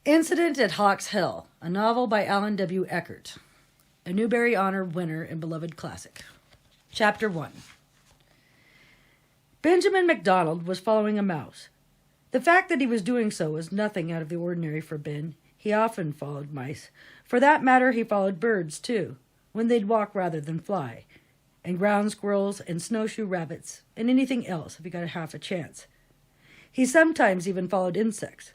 Incident at Hawks Hill, a novel by Alan W. Eckert, a Newbery Honor winner and beloved classic. Chapter 1. Benjamin MacDonald was following a mouse. The fact that he was doing so was nothing out of the ordinary for Ben. He often followed mice. For that matter, he followed birds, too, when they'd walk rather than fly, and ground squirrels and snowshoe rabbits, and anything else if he got half a chance. He sometimes even followed insects.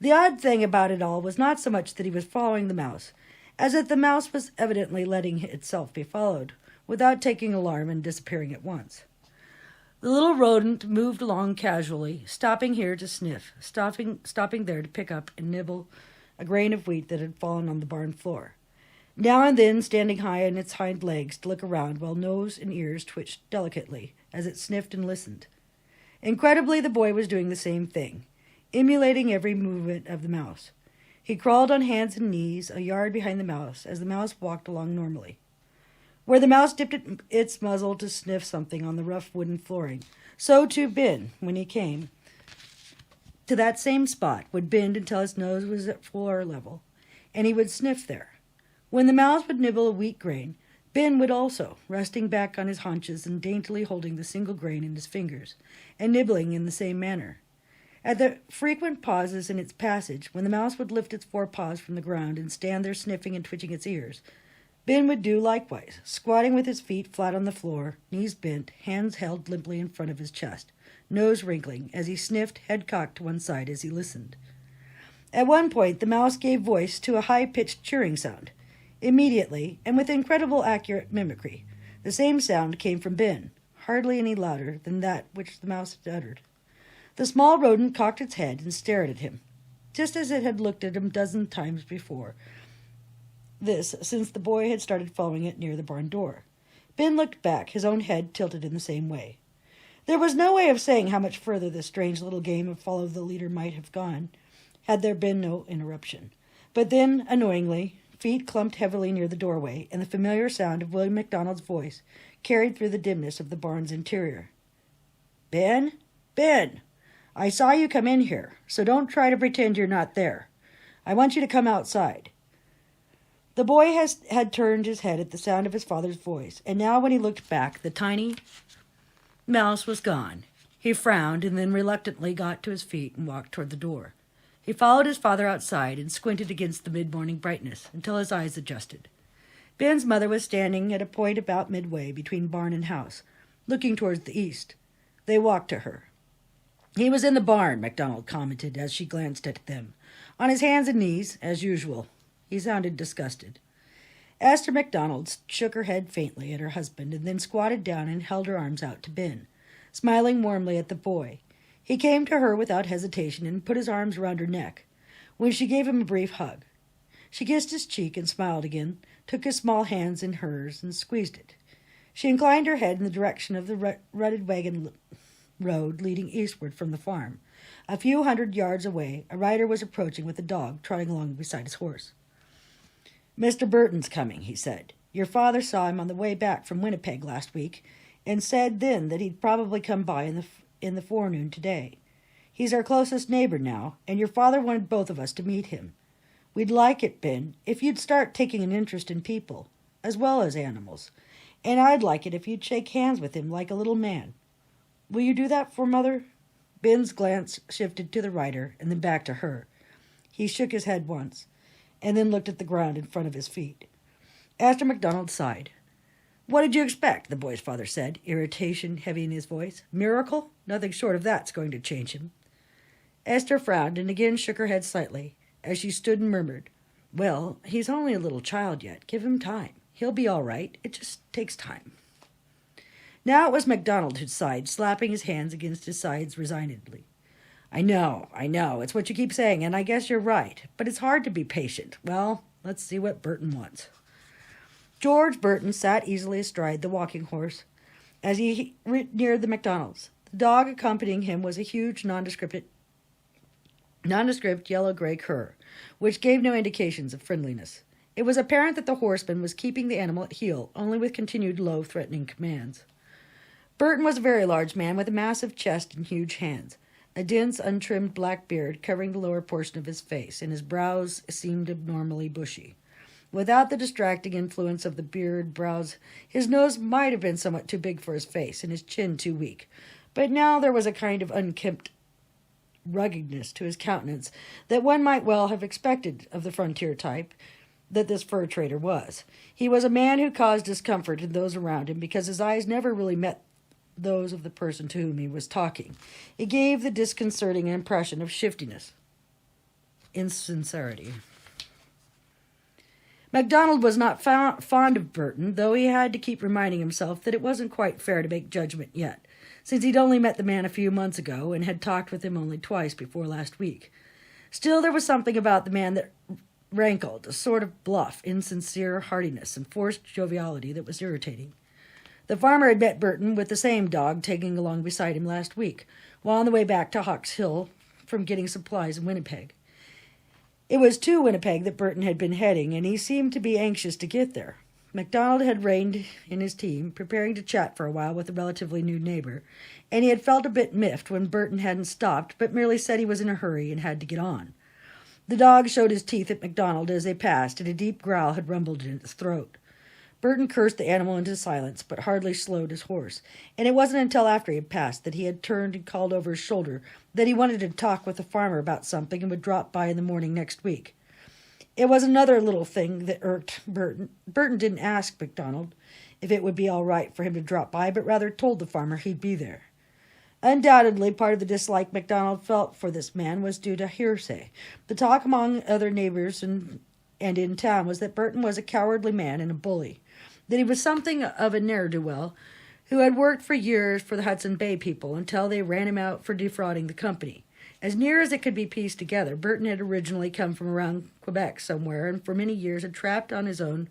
The odd thing about it all was not so much that he was following the mouse, as that the mouse was evidently letting itself be followed, without taking alarm and disappearing at once. The little rodent moved along casually, stopping here to sniff, stopping there to pick up and nibble a grain of wheat that had fallen on the barn floor. Now and then standing high on its hind legs to look around while nose and ears twitched delicately as it sniffed and listened. Incredibly, the boy was doing the same thing, emulating every movement of the mouse. He crawled on hands and knees a yard behind the mouse as the mouse walked along normally. Where the mouse dipped its muzzle to sniff something on the rough wooden flooring, so too Ben, when he came to that same spot, would bend until his nose was at floor level, and he would sniff there. When the mouse would nibble a wheat grain, Ben would also, resting back on his haunches and daintily holding the single grain in his fingers, and nibbling in the same manner. At the frequent pauses in its passage, when the mouse would lift its forepaws from the ground and stand there sniffing and twitching its ears, Ben would do likewise, squatting with his feet flat on the floor, knees bent, hands held limply in front of his chest, nose wrinkling as he sniffed, head cocked to one side as he listened. At one point, the mouse gave voice to a high-pitched chirring sound. Immediately, and with incredible accurate mimicry, the same sound came from Ben, hardly any louder than that which the mouse had uttered. The small rodent cocked its head and stared at him, just as it had looked at him a dozen times before. This, since the boy had started following it near the barn door. Ben looked back, his own head tilted in the same way. There was no way of saying how much further this strange little game of follow the leader might have gone, had there been no interruption. But then, annoyingly, feet clumped heavily near the doorway, and the familiar sound of William MacDonald's voice carried through the dimness of the barn's interior. "Ben? Ben! I saw you come in here, so don't try to pretend you're not there. I want you to come outside." The boy had turned his head at the sound of his father's voice, and now when he looked back, the tiny mouse was gone. He frowned and then reluctantly got to his feet and walked toward the door. He followed his father outside and squinted against the mid-morning brightness until his eyes adjusted. Ben's mother was standing at a point about midway between barn and house, looking towards the east. They walked to her. "He was in the barn," MacDonald commented as she glanced at them. "On his hands and knees, as usual." He sounded disgusted. Esther MacDonald shook her head faintly at her husband and then squatted down and held her arms out to Ben, smiling warmly at the boy. He came to her without hesitation and put his arms around her neck, when she gave him a brief hug. She kissed his cheek and smiled again, took his small hands in hers and squeezed it. She inclined her head in the direction of the rutted wagon road leading eastward from the farm. A few hundred yards away, a rider was approaching with a dog trotting along beside his horse. "Mr. Burton's coming," he said. "Your father saw him on the way back from Winnipeg last week, and said then that he'd probably come by in the forenoon today. He's our closest neighbor now, and your father wanted both of us to meet him. We'd like it, Ben, if you'd start taking an interest in people, as well as animals, and I'd like it if you'd shake hands with him like a little man. Will you do that for Mother?" Ben's glance shifted to the rider and then back to her. He shook his head once, and then looked at the ground in front of his feet. Esther MacDonald sighed. "What did you expect?" the boy's father said, irritation heavy in his voice. "Miracle? Nothing short of that's going to change him." Esther frowned and again shook her head slightly, as she stood and murmured, "Well, he's only a little child yet. Give him time. He'll be all right. It just takes time." Now it was MacDonald who sighed, slapping his hands against his sides resignedly. I know. It's what you keep saying, and I guess you're right. But it's hard to be patient. Well, let's see what Burton wants." George Burton sat easily astride the walking horse as he neared the MacDonalds. The dog accompanying him was a huge, nondescript yellow-gray cur, which gave no indications of friendliness. It was apparent that the horseman was keeping the animal at heel, only with continued low, threatening commands. Burton was a very large man with a massive chest and huge hands. a dense, untrimmed black beard covering the lower portion of his face, and his brows seemed abnormally bushy. Without the distracting influence of the beard brows, his nose might have been somewhat too big for his face, and his chin too weak. But now there was a kind of unkempt ruggedness to his countenance that one might well have expected of the frontier type that this fur trader was. He was a man who caused discomfort in those around him because his eyes never really met those of the person to whom he was talking. It gave the disconcerting impression of shiftiness, insincerity. MacDonald was not fond of Burton, though he had to keep reminding himself that it wasn't quite fair to make judgment yet, since he'd only met the man a few months ago and had talked with him only twice before last week. Still, there was something about the man that rankled, a sort of bluff, insincere heartiness and forced joviality that was irritating. The farmer had met Burton with the same dog tagging along beside him last week, while on the way back to Hawks Hill from getting supplies in Winnipeg. It was to Winnipeg that Burton had been heading, and he seemed to be anxious to get there. MacDonald had reined in his team, preparing to chat for a while with a relatively new neighbor, and he had felt a bit miffed when Burton hadn't stopped, but merely said he was in a hurry and had to get on. The dog showed his teeth at MacDonald as they passed, and a deep growl had rumbled in its throat. Burton cursed the animal into silence, but hardly slowed his horse, and it wasn't until after he had passed that he had turned and called over his shoulder that he wanted to talk with the farmer about something and would drop by in the morning next week. It was another little thing that irked Burton. Burton didn't ask MacDonald if it would be all right for him to drop by, but rather told the farmer he'd be there. Undoubtedly, part of the dislike MacDonald felt for this man was due to hearsay. The talk among other neighbors and in town was that Burton was a cowardly man and a bully, that he was something of a ne'er-do-well who had worked for years for the Hudson Bay people until they ran him out for defrauding the company. As near as it could be pieced together, Burton had originally come from around Quebec somewhere and for many years had trapped on his own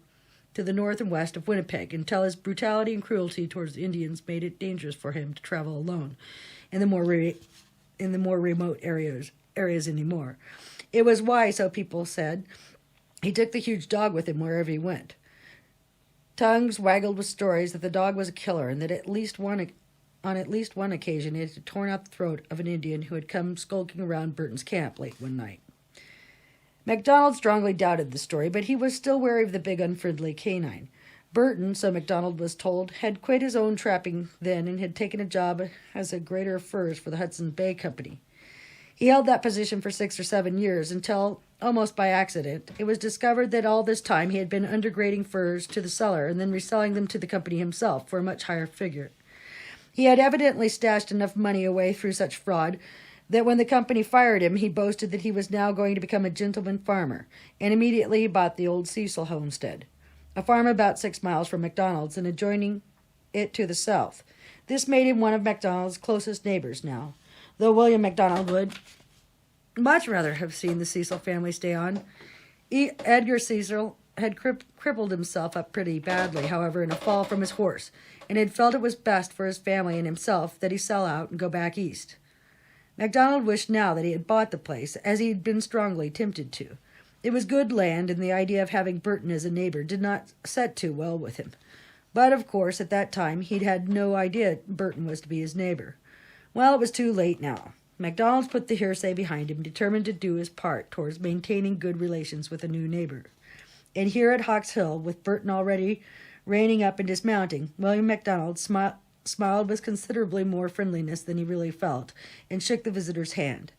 to the north and west of Winnipeg until his brutality and cruelty towards the Indians made it dangerous for him to travel alone in the more remote areas anymore. It was why, so people said, he took the huge dog with him wherever he went. Tongues waggled with stories that the dog was a killer and that on at least one occasion it had torn out the throat of an Indian who had come skulking around Burton's camp late one night. MacDonald strongly doubted the story, but he was still wary of the big unfriendly canine. Burton, so MacDonald was told, had quit his own trapping then and had taken a job as a grader of furs for the Hudson Bay Company. He held that position for 6 or 7 years until, almost by accident, it was discovered that all this time he had been undergrading furs to the seller and then reselling them to the company himself for a much higher figure. He had evidently stashed enough money away through such fraud that when the company fired him, he boasted that he was now going to become a gentleman farmer, and immediately he bought the old Cecil homestead, a farm about 6 miles from MacDonald's and adjoining it to the south. This made him one of MacDonald's closest neighbors now, though William MacDonald would much rather have seen the Cecil family stay on. Edgar Cecil had crippled himself up pretty badly, however, in a fall from his horse, and had felt it was best for his family and himself that he sell out and go back east. MacDonald wished now that he had bought the place, as he had been strongly tempted to. It was good land, and the idea of having Burton as a neighbor did not set too well with him. But, of course, at that time he'd had no idea Burton was to be his neighbor. Well, it was too late now. MacDonald put the hearsay behind him, determined to do his part towards maintaining good relations with a new neighbor. And here at Hawks Hill, with Burton already reining up and dismounting, William MacDonald smiled with considerably more friendliness than he really felt, and shook the visitor's hand.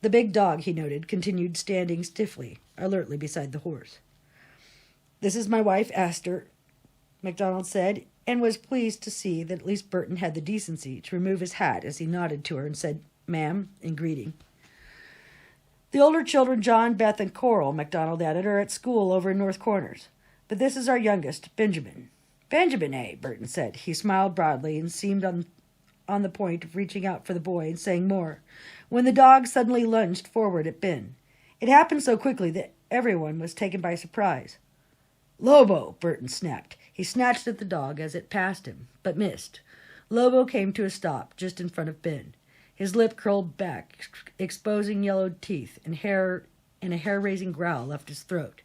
The big dog, he noted, continued standing stiffly, alertly beside the horse. "This is my wife, Astor," MacDonald said, and was pleased to see that at least Burton had the decency to remove his hat as he nodded to her and said, "Ma'am," in greeting. "The older children, John, Beth, and Coral," MacDonald added, "are at school over in North Corners. But this is our youngest, Benjamin." "Benjamin, eh?" Burton said. He smiled broadly and seemed on the point of reaching out for the boy and saying more, when the dog suddenly lunged forward at Ben. It happened so quickly that everyone was taken by surprise. "Lobo!" Burton snapped. He snatched at the dog as it passed him, but missed. Lobo came to a stop just in front of Ben. His lip curled back, exposing yellowed teeth, and a hair-raising growl left his throat.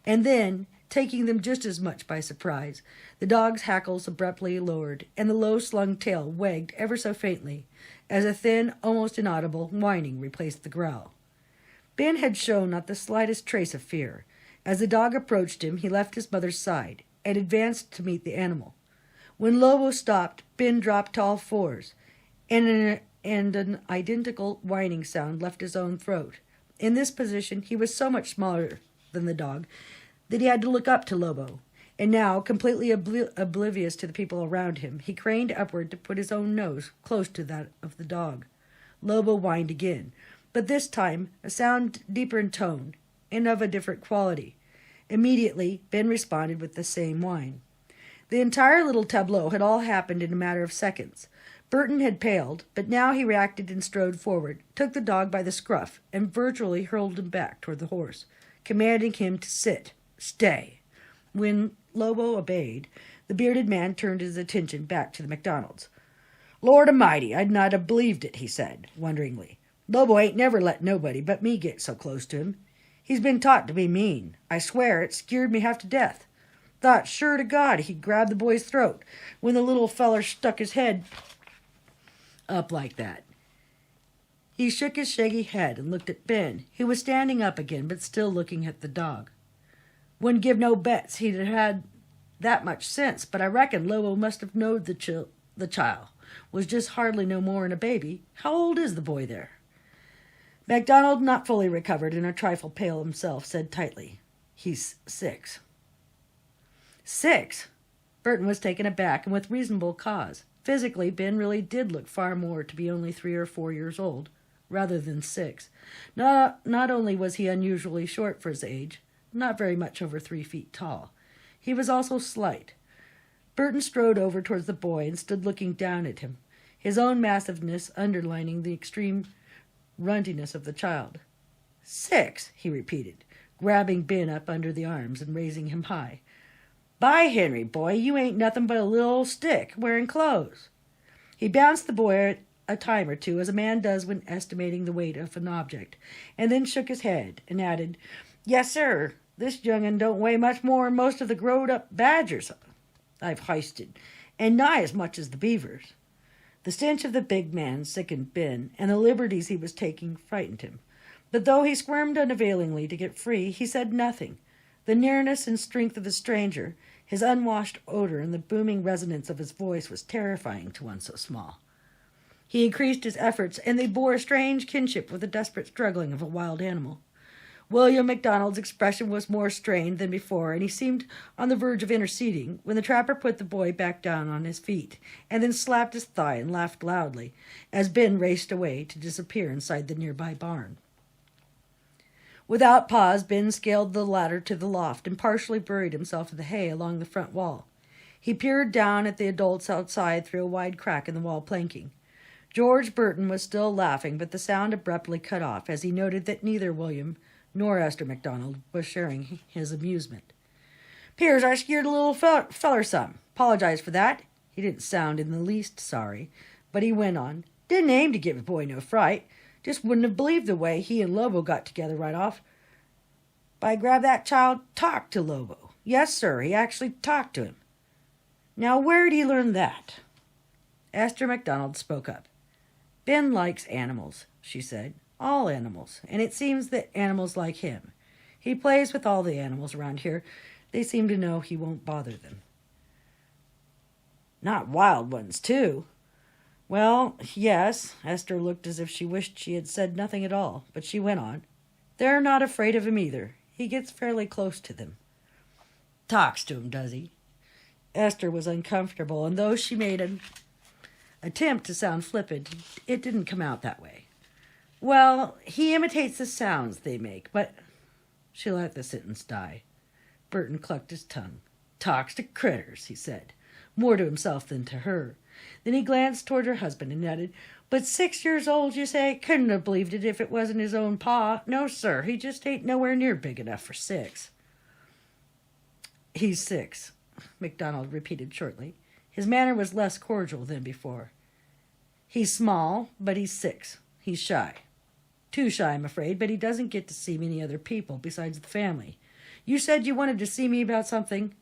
And then, taking them just as much by surprise. The dog's hackles abruptly lowered, and the low-slung tail wagged ever so faintly, as a thin, almost inaudible whining replaced the growl. Ben had shown not the slightest trace of fear. As the dog approached him, he left his mother's side and advanced to meet the animal. When Lobo stopped, Ben dropped to all fours, and an identical whining sound left his own throat. In this position, he was so much smaller than the dog that he had to look up to Lobo. And now, completely oblivious to the people around him, he craned upward to put his own nose close to that of the dog. Lobo whined again, but this time a sound deeper in tone and of a different quality. Immediately, Ben responded with the same whine. The entire little tableau had all happened in a matter of seconds. Burton had paled, but now he reacted and strode forward, took the dog by the scruff, and virtually hurled him back toward the horse, commanding him to sit, stay. When Lobo obeyed, the bearded man turned his attention back to the MacDonalds. "Lord A'mighty, I'd not have believed it," he said, wonderingly. "Lobo ain't never let nobody but me get so close to him. He's been taught to be mean. I swear it scared me half to death. Thought sure to God he'd grab the boy's throat when the little feller stuck his head up like that." He shook his shaggy head and looked at Ben, who was standing up again but still looking at the dog. "Wouldn't give no bets he'd had that much sense, but I reckon Lobo must have knowed the child was just hardly no more'n a baby. How old is the boy there?" MacDonald, not fully recovered and a trifle pale himself, said tightly, "He's 6. 6? Burton was taken aback, and with reasonable cause. Physically, Ben really did look far more to be only 3 or 4 years old, rather than 6. Not only was he unusually short for his age, not very much over 3 feet tall, he was also slight. Burton strode over towards the boy and stood looking down at him, his own massiveness underlining the extreme runtiness of the child. 6, he repeated, grabbing Ben up under the arms and raising him high. "By Henry, boy, you ain't nothing but a little old stick wearing clothes." He bounced the boy a time or two, as a man does when estimating the weight of an object, and then shook his head and added, "Yes, sir, this young'un don't weigh much more than most of the growed-up badgers I've hoisted, and nigh as much as the beavers." The stench of the big man sickened Ben, and the liberties he was taking frightened him. But though he squirmed unavailingly to get free, he said nothing. The nearness and strength of the stranger, his unwashed odor, and the booming resonance of his voice was terrifying to one so small. He increased his efforts, and they bore a strange kinship with the desperate struggling of a wild animal. William MacDonald's expression was more strained than before, and he seemed on the verge of interceding, when the trapper put the boy back down on his feet, and then slapped his thigh and laughed loudly, as Ben raced away to disappear inside the nearby barn. Without pause, Ben scaled the ladder to the loft and partially buried himself in the hay along the front wall. He peered down at the adults outside through a wide crack in the wall planking. George Burton was still laughing, but the sound abruptly cut off as he noted that neither William nor Esther MacDonald was sharing his amusement. "'Pears I scared a little feller some. 'Pologize for that." He didn't sound in the least sorry, but he went on. "Didn't aim to give the boy no fright. Just wouldn't have believed the way he and Lobo got together right off. By grab that child talked to Lobo. Yes, sir, he actually talked to him. Now where'd he learn that?" Esther MacDonald spoke up. "Ben likes animals," she said. "All animals, and it seems that animals like him. He plays with all the animals around here. They seem to know he won't bother them." "Not wild ones, too?" "Well, yes." Esther looked as if she wished she had said nothing at all, but she went on. "They're not afraid of him either. He gets fairly close to them." "Talks to him, does he?" Esther was uncomfortable, and though she made an attempt to sound flippant, it didn't come out that way. "Well, he imitates the sounds they make, but—" She let the sentence die. Burton clucked his tongue. "Talks to critters," he said, more to himself than to her. Then he glanced toward her husband and added, "But 6 years old, you say? Couldn't have believed it if it wasn't his own pa. No, sir, he just ain't nowhere near big enough for 6. "He's 6, MacDonald repeated shortly. His manner was less cordial than before. "He's small, but he's 6. He's shy. Too shy, I'm afraid, but he doesn't get to see many other people besides the family. You said you wanted to see me about something?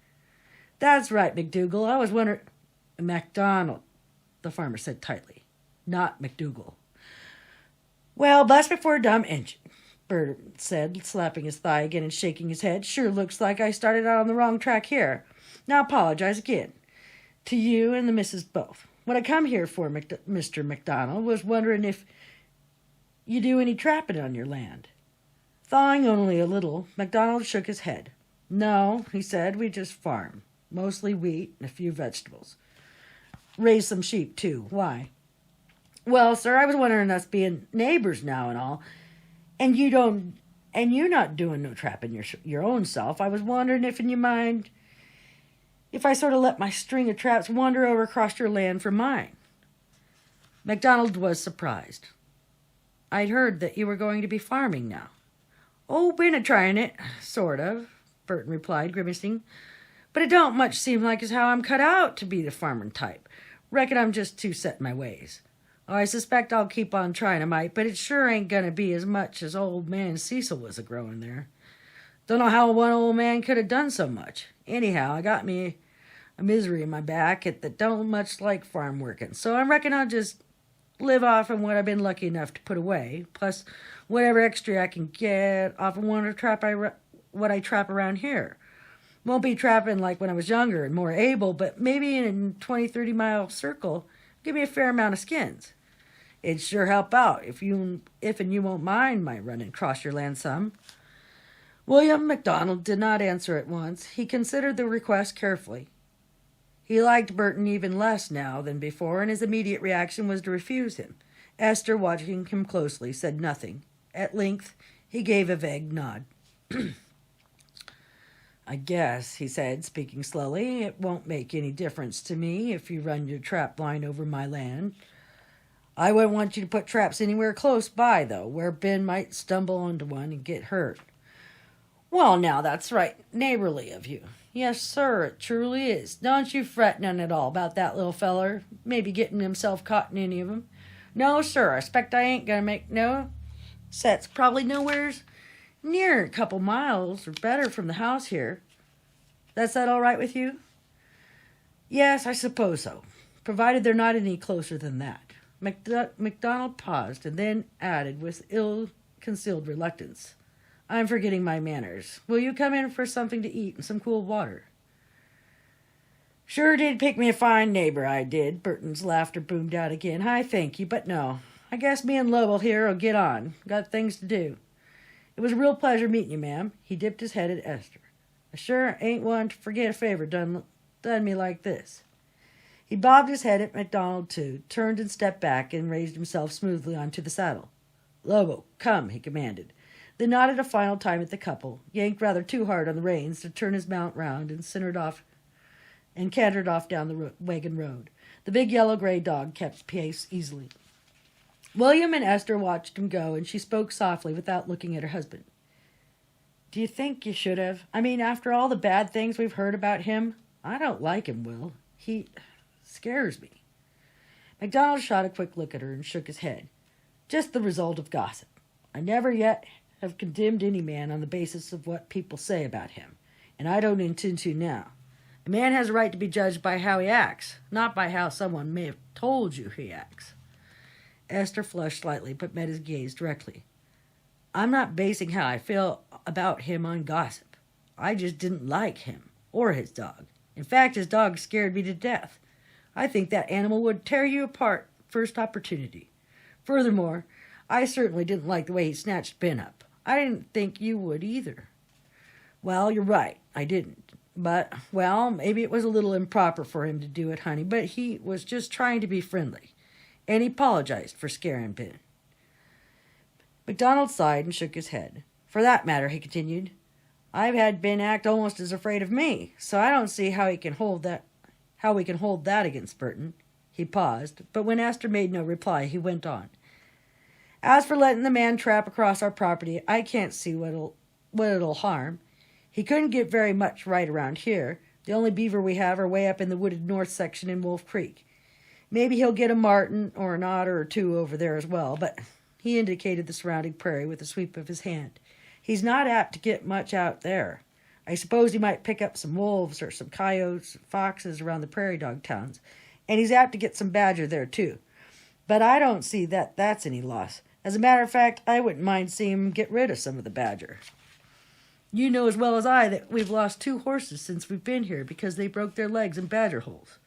That's right, McDougal. I was wondering... MacDonald, the farmer said tightly, not McDougal. Well, blast before a dumb engine, Bert said, slapping his thigh again and shaking his head. Sure looks like I started out on the wrong track here. Now apologize again. To you and the missus both. What I come here for, Mr. MacDonald, was wondering if you do any trapping on your land. Thawing only a little, MacDonald shook his head. No, he said, we just farm. Mostly wheat and a few vegetables. Raise some sheep, too. Why? Well, sir, I was wondering, us being neighbors now and all, and you not doing no trapping your own self, I was wondering if you mind if I sort of let my string of traps wander over across your land for mine. MacDonald was surprised. I'd heard that you were going to be farming now. Oh, been a-trying it, sort of, Burton replied, grimacing. But it don't much seem like as how I'm cut out to be the farming type. Reckon I'm just too set in my ways. Oh, I suspect I'll keep on trying a mite, but it sure ain't gonna be as much as old man Cecil was a-growing there. Don't know how one old man could have done so much. Anyhow, I got me a misery in my back that don't much like farm working, so I reckon I'll just live off on what I've been lucky enough to put away, plus whatever extra I can get off of what I trap around here. Won't be trapping like when I was younger and more able, but maybe in a 20-30-mile circle, give me a fair amount of skins. It'd sure help out if you won't mind my running across your land some. William MacDonald did not answer at once. He considered the request carefully. He liked Burton even less now than before, and his immediate reaction was to refuse him. Esther, watching him closely, said nothing. At length, he gave a vague nod. I guess, he said, speaking slowly, it won't make any difference to me if you run your trap line over my land. I wouldn't want you to put traps anywhere close by, though, where Ben might stumble onto one and get hurt. Well, now, that's right neighborly of you. Yes, sir, it truly is. Don't you fret none at all about that little feller, maybe getting himself caught in any of 'em. No, sir, I expect I ain't gonna make no sets. Probably nowheres near a couple miles or better from the house here. That's that all right with you? Yes, I suppose so, provided they're not any closer than that. MacDonald paused and then added with ill-concealed reluctance, I'm forgetting my manners. Will you come in for something to eat and some cool water? Sure did pick me a fine neighbor, I did. Burton's laughter boomed out again. I thank you, but no. I guess me and Lovell here will get on. Got things to do. It was a real pleasure meeting you, ma'am. He dipped his head at Esther. I sure ain't one to forget a favor done me like this. He bobbed his head at MacDonald, too, turned and stepped back, and raised himself smoothly onto the saddle. Lobo, come, he commanded. Then nodded a final time at the couple, yanked rather too hard on the reins to turn his mount round, and cantered off down the wagon road. The big yellow-gray dog kept pace easily. William and Esther watched him go, and she spoke softly without looking at her husband. Do you think you should have? I mean, after all the bad things we've heard about him, I don't like him, Will. He scares me. MacDonald shot a quick look at her and shook his head. Just the result of gossip. I never yet have condemned any man on the basis of what people say about him, and I don't intend to now. A man has a right to be judged by how he acts, not by how someone may have told you he acts. Esther flushed slightly, but met his gaze directly. I'm not basing how I feel about him on gossip. I just didn't like him, or his dog. In fact, his dog scared me to death. I think that animal would tear you apart first opportunity. Furthermore, I certainly didn't like the way he snatched Ben up. I didn't think you would either. Well, you're right, I didn't. But, well, maybe it was a little improper for him to do it, honey, but he was just trying to be friendly. And he apologized for scaring Ben. MacDonald sighed and shook his head. For that matter, he continued, I've had Ben act almost as afraid of me, so I don't see how we can hold that against Burton. He paused, but when Esther made no reply, he went on. As for letting the man trap across our property, I can't see what it'll harm. He couldn't get very much right around here. The only beaver we have are way up in the wooded north section in Wolf Creek. Maybe he'll get a marten or an otter or two over there as well, but he indicated the surrounding prairie with a sweep of his hand. He's not apt to get much out there. I suppose he might pick up some wolves or some coyotes, foxes around the prairie dog towns, and he's apt to get some badger there too. But I don't see that that's any loss. As a matter of fact, I wouldn't mind seeing him get rid of some of the badger. You know as well as I that we've lost 2 horses since we've been here because they broke their legs in badger holes.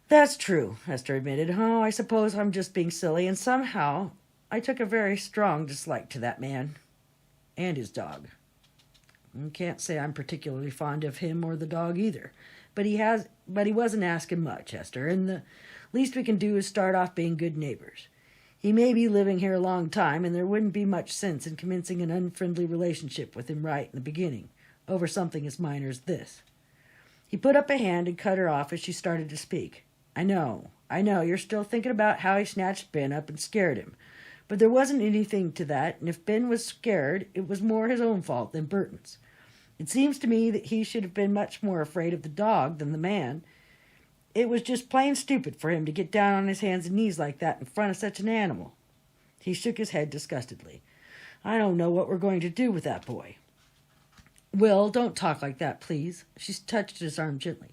That's true, Esther admitted. Oh, I suppose I'm just being silly, and somehow I took a very strong dislike to that man and his dog. I can't say I'm particularly fond of him or the dog either, but he wasn't asking much, Esther, and the least we can do is start off being good neighbors. He may be living here a long time, and there wouldn't be much sense in commencing an unfriendly relationship with him right in the beginning, over something as minor as this. He put up a hand and cut her off as she started to speak. I know, you're still thinking about how he snatched Ben up and scared him. But there wasn't anything to that, and if Ben was scared, it was more his own fault than Burton's. It seems to me that he should have been much more afraid of the dog than the man. It was just plain stupid for him to get down on his hands and knees like that in front of such an animal. He shook his head disgustedly. I don't know what we're going to do with that boy. Will, don't talk like that, please. She touched his arm gently.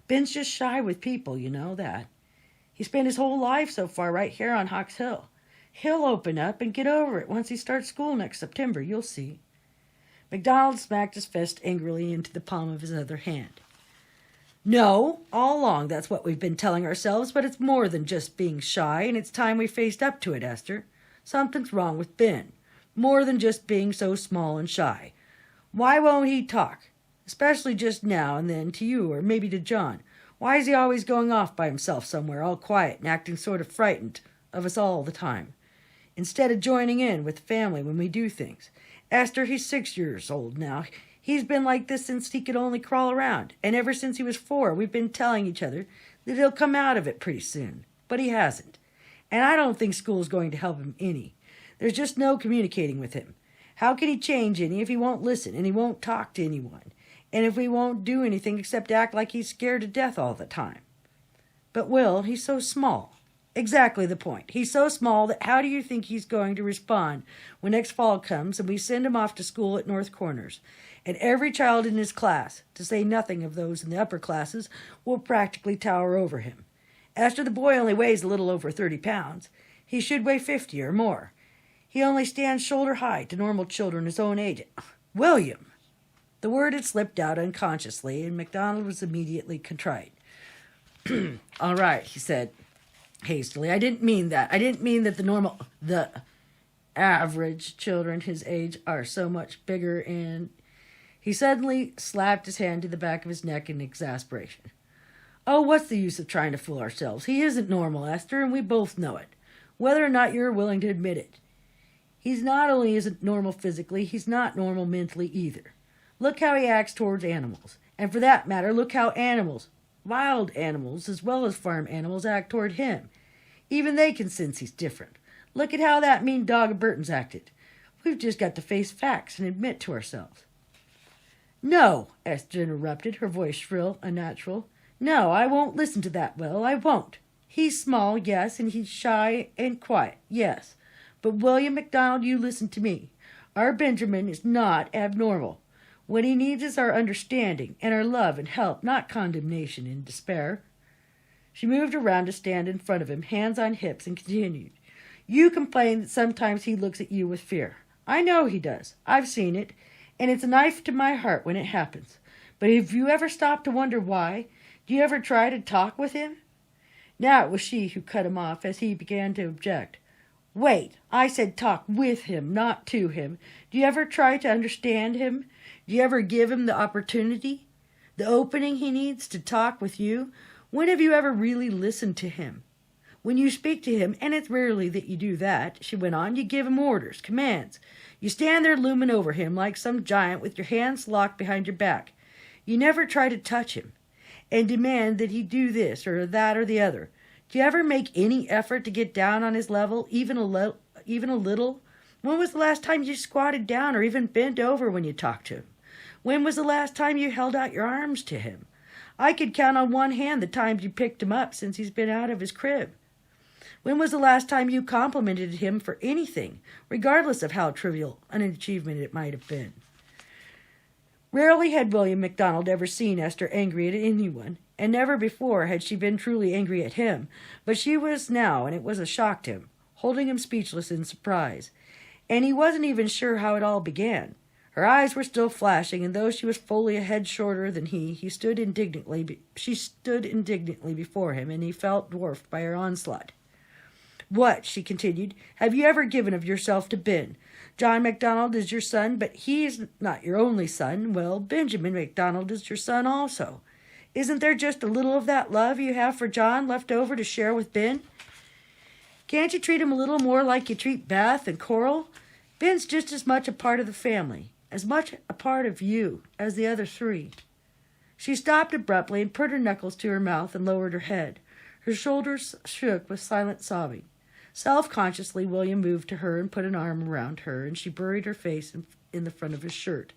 Ben's just shy with people, you know that. He spent his whole life so far right here on Hawks Hill. He'll open up and get over it once he starts school next September, you'll see. MacDonald smacked his fist angrily into the palm of his other hand. No, all along that's what we've been telling ourselves, but it's more than just being shy, and it's time we faced up to it, Esther. Something's wrong with Ben. More than just being so small and shy. Why won't he talk? Especially just now and then to you, or maybe to John. Why is he always going off by himself somewhere, all quiet and acting sort of frightened of us all the time, instead of joining in with the family when we do things? Esther, he's 6 years old now. He's been like this since he could only crawl around, and ever since he was 4, we've been telling each other that he'll come out of it pretty soon. But he hasn't. And I don't think school's going to help him any. There's just no communicating with him. How can he change any if he won't listen and he won't talk to anyone? And if we won't do anything except act like he's scared to death all the time? But Will, he's so small. Exactly the point. He's so small that how do you think he's going to respond when next fall comes and we send him off to school at North Corners? And every child in his class, to say nothing of those in the upper classes, will practically tower over him. Esther, the boy only weighs a little over 30 pounds. He should weigh 50 or more. He only stands shoulder high to normal children his own age. William! The word had slipped out unconsciously, and MacDonald was immediately contrite. All right, he said hastily. I didn't mean that. I didn't mean that the average children his age are so much bigger and... He suddenly slapped his hand to the back of his neck in exasperation. Oh, what's the use of trying to fool ourselves? He isn't normal, Esther, and we both know it, whether or not you're willing to admit it. He's not only isn't normal physically, he's not normal mentally either. Look how he acts towards animals. And for that matter, look how animals, wild animals as well as farm animals, act toward him. Even they can sense he's different. Look at how that mean dog of Burton's acted. We've just got to face facts and admit to ourselves. No, Esther interrupted, her voice shrill, unnatural. No, I won't listen to that, Will. I won't. He's small, yes, and he's shy and quiet, yes. But William MacDonald, you listen to me. Our Benjamin is not abnormal. What he needs is our understanding and our love and help, not condemnation and despair. She moved around to stand in front of him, hands on hips, and continued. You complain that sometimes he looks at you with fear. I know he does. I've seen it, and it's a knife to my heart when it happens. But have you ever stopped to wonder why? Do you ever try to talk with him? Now it was she who cut him off as he began to object. Wait, I said talk with him, not to him. Do you ever try to understand him? Do you ever give him the opportunity, the opening he needs to talk with you? When have you ever really listened to him? When you speak to him, and it's rarely that you do that, she went on, you give him orders, commands. You stand there looming over him like some giant with your hands locked behind your back. You never try to touch him and demand that he do this or that or the other. Do you ever make any effort to get down on his level, even a little? When was the last time you squatted down or even bent over when you talked to him? When was the last time you held out your arms to him? I could count on one hand the times you picked him up since he's been out of his crib. When was the last time you complimented him for anything, regardless of how trivial an achievement it might have been? Rarely had William MacDonald ever seen Esther angry at anyone, and never before had she been truly angry at him, but she was now, and it was a shock to him, holding him speechless in surprise. And he wasn't even sure how it all began. Her eyes were still flashing, and though she was fully a head shorter than she stood indignantly before him, and he felt dwarfed by her onslaught. "What," she continued, "have you ever given of yourself to Ben? John MacDonald is your son, but he is not your only son. Well, Benjamin MacDonald is your son also. Isn't there just a little of that love you have for John left over to share with Ben? Can't you treat him a little more like you treat Beth and Coral? Ben's just as much a part of the family, as much a part of you as the other three." She stopped abruptly and put her knuckles to her mouth and lowered her head. Her shoulders shook with silent sobbing. Self-consciously, William moved to her and put an arm around her, and she buried her face in the front of his shirt.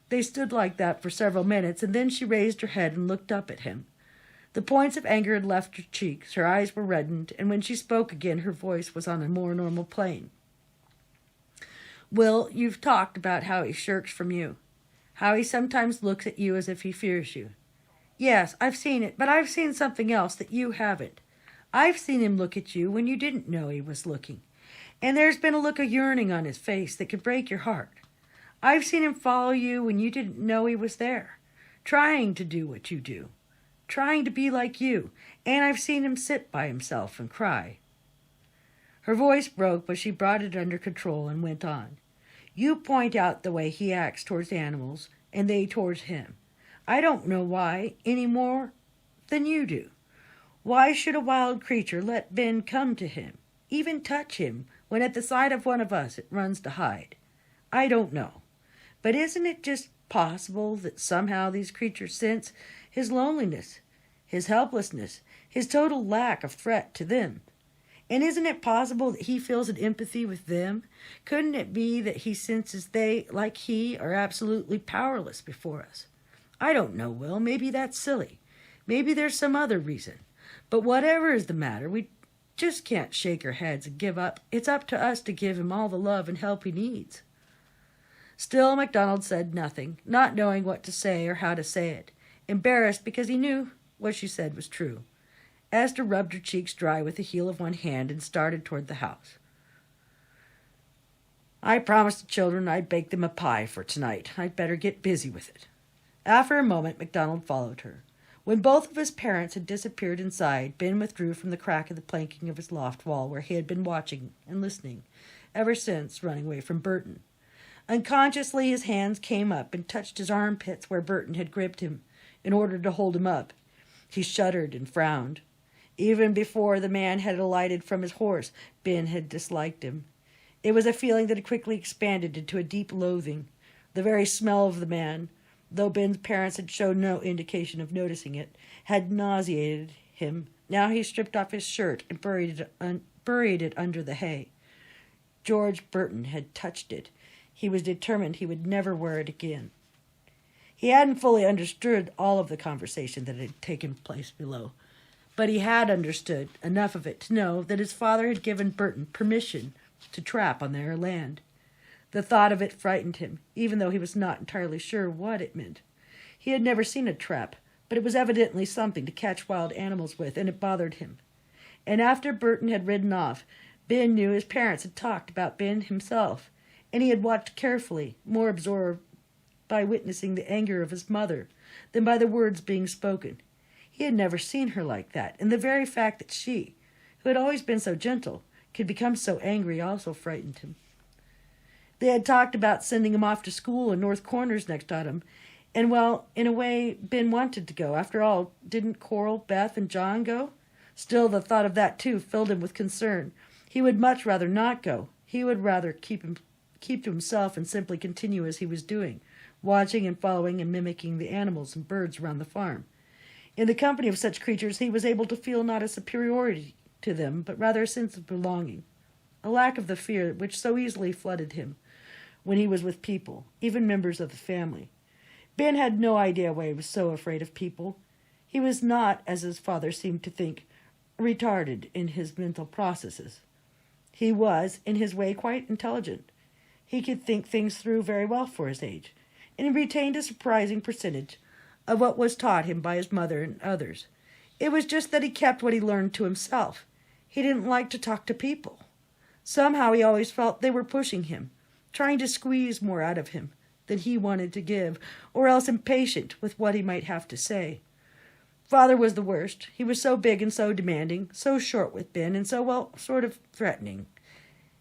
They stood like that for several minutes, and then she raised her head and looked up at him. The points of anger had left her cheeks, her eyes were reddened, and when she spoke again, her voice was on a more normal plane. "Will, you've talked about how he shirks from you, how he sometimes looks at you as if he fears you. Yes, I've seen it, but I've seen something else that you haven't. I've seen him look at you when you didn't know he was looking, and there's been a look of yearning on his face that could break your heart. I've seen him follow you when you didn't know he was there, trying to do what you do, trying to be like you, and I've seen him sit by himself and cry." Her voice broke, but she brought it under control and went on. "You point out the way he acts towards animals, and they towards him. I don't know why, any more than you do. Why should a wild creature let Ben come to him, even touch him, when at the sight of one of us it runs to hide? I don't know. But isn't it just possible that somehow these creatures sense his loneliness, his helplessness, his total lack of threat to them? And isn't it possible that he feels an empathy with them? Couldn't it be that he senses they, like he, are absolutely powerless before us? I don't know, Will. Maybe that's silly. Maybe there's some other reason. But whatever is the matter, we just can't shake our heads and give up. It's up to us to give him all the love and help he needs." Still, MacDonald said nothing, not knowing what to say or how to say it, embarrassed because he knew what she said was true. Esther rubbed her cheeks dry with the heel of one hand and started toward the house. "I promised the children I'd bake them a pie for tonight. I'd better get busy with it." After a moment, MacDonald followed her. When both of his parents had disappeared inside, Ben withdrew from the crack of the planking of his loft wall where he had been watching and listening, ever since running away from Burton. Unconsciously, his hands came up and touched his armpits where Burton had gripped him in order to hold him up. He shuddered and frowned. Even before the man had alighted from his horse, Ben had disliked him. It was a feeling that had quickly expanded into a deep loathing. The very smell of the man, though Ben's parents had shown no indication of noticing it, had nauseated him. Now he stripped off his shirt and buried it under the hay. George Burton had touched it. He was determined he would never wear it again. He hadn't fully understood all of the conversation that had taken place below, but he had understood enough of it to know that his father had given Burton permission to trap on their land. The thought of it frightened him, even though he was not entirely sure what it meant. He had never seen a trap, but it was evidently something to catch wild animals with, and it bothered him. And after Burton had ridden off, Ben knew his parents had talked about Ben himself, and he had watched carefully, more absorbed by witnessing the anger of his mother than by the words being spoken. He had never seen her like that, and the very fact that she, who had always been so gentle, could become so angry also frightened him. They had talked about sending him off to school in North Corners next autumn, and well, in a way, Ben wanted to go. After all, didn't Coral, Beth, and John go? Still, the thought of that, too, filled him with concern. He would much rather not go. He would rather keep to himself and simply continue as he was doing, watching and following and mimicking the animals and birds around the farm. In the company of such creatures, he was able to feel not a superiority to them, but rather a sense of belonging, a lack of the fear which so easily flooded him when he was with people, even members of the family. Ben had no idea why he was so afraid of people. He was not, as his father seemed to think, retarded in his mental processes. He was, in his way, quite intelligent. He could think things through very well for his age. and he retained a surprising percentage of what was taught him by his mother and others. It was just that he kept what he learned to himself. He didn't like to talk to people. Somehow he always felt they were pushing him, trying to squeeze more out of him than he wanted to give, or else impatient with what he might have to say. Father was the worst. He was so big and so demanding, so short with Ben, and so, well, sort of threatening.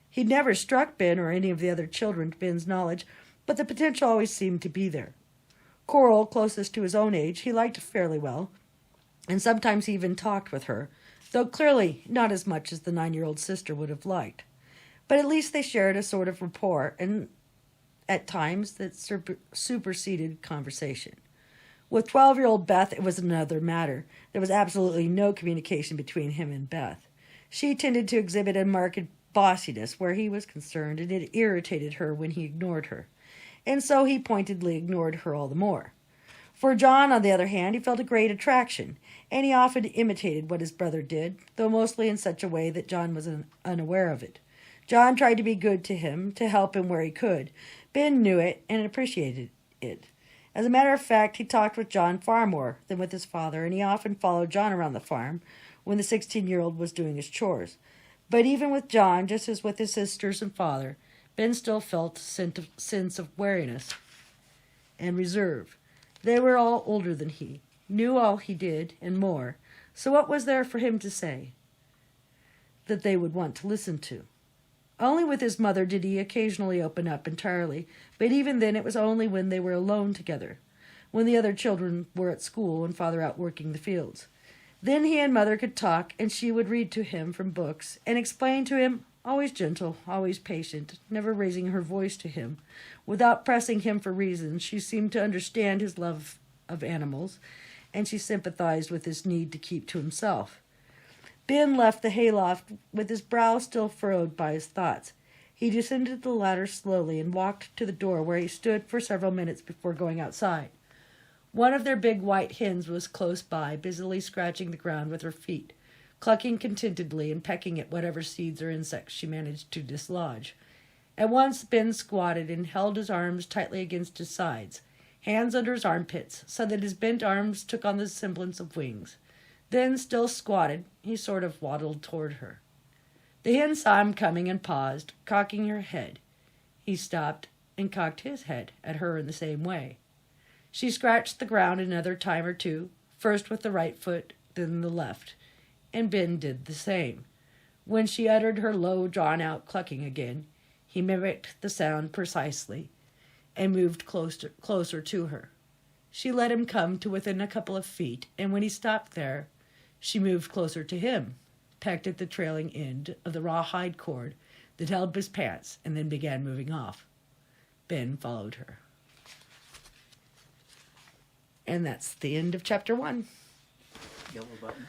He'd never struck Ben or any of the other children to Ben's knowledge, but the potential always seemed to be there. Coral, closest to his own age, he liked fairly well, and sometimes he even talked with her, though clearly not as much as the 9-year-old sister would have liked. But at least they shared a sort of rapport, and at times that superseded conversation. With 12-year-old Beth, it was another matter. There was absolutely no communication between him and Beth. She tended to exhibit a marked bossiness where he was concerned, and it irritated her when he ignored her. And so he pointedly ignored her all the more. For John, on the other hand, he felt a great attraction, and he often imitated what his brother did, though mostly in such a way that John was unaware of it. John tried to be good to him, to help him where he could. Ben knew it and appreciated it. As a matter of fact, he talked with John far more than with his father, and he often followed John around the farm when the 16-year-old was doing his chores. But even with John, just as with his sisters and father, Ben still felt a sense of wariness and reserve. They were all older than he, knew all he did and more, so what was there for him to say that they would want to listen to? Only with his mother did he occasionally open up entirely, but even then it was only when they were alone together, when the other children were at school and father out working the fields. Then he and mother could talk, and she would read to him from books and explain to him, always gentle, always patient, never raising her voice to him. Without pressing him for reasons, she seemed to understand his love of animals, and she sympathized with his need to keep to himself. Ben left the hayloft with his brow still furrowed by his thoughts. He descended the ladder slowly and walked to the door, where he stood for several minutes before going outside. One of their big white hens was close by, busily scratching the ground with her feet, clucking contentedly and pecking at whatever seeds or insects she managed to dislodge. At once Ben squatted and held his arms tightly against his sides, hands under his armpits, so that his bent arms took on the semblance of wings. Then, still squatted, he sort of waddled toward her. The hen saw him coming and paused, cocking her head. He stopped and cocked his head at her in the same way. She scratched the ground another time or two, first with the right foot, then the left, and Ben did the same. When she uttered her low, drawn-out clucking again, he mimicked the sound precisely and moved closer to her. She let him come to within a couple of feet, and when he stopped there, she moved closer to him, pecked at the trailing end of the rawhide cord that held his pants, and then began moving off. Ben followed her. And that's the end of chapter 1. Yellow button.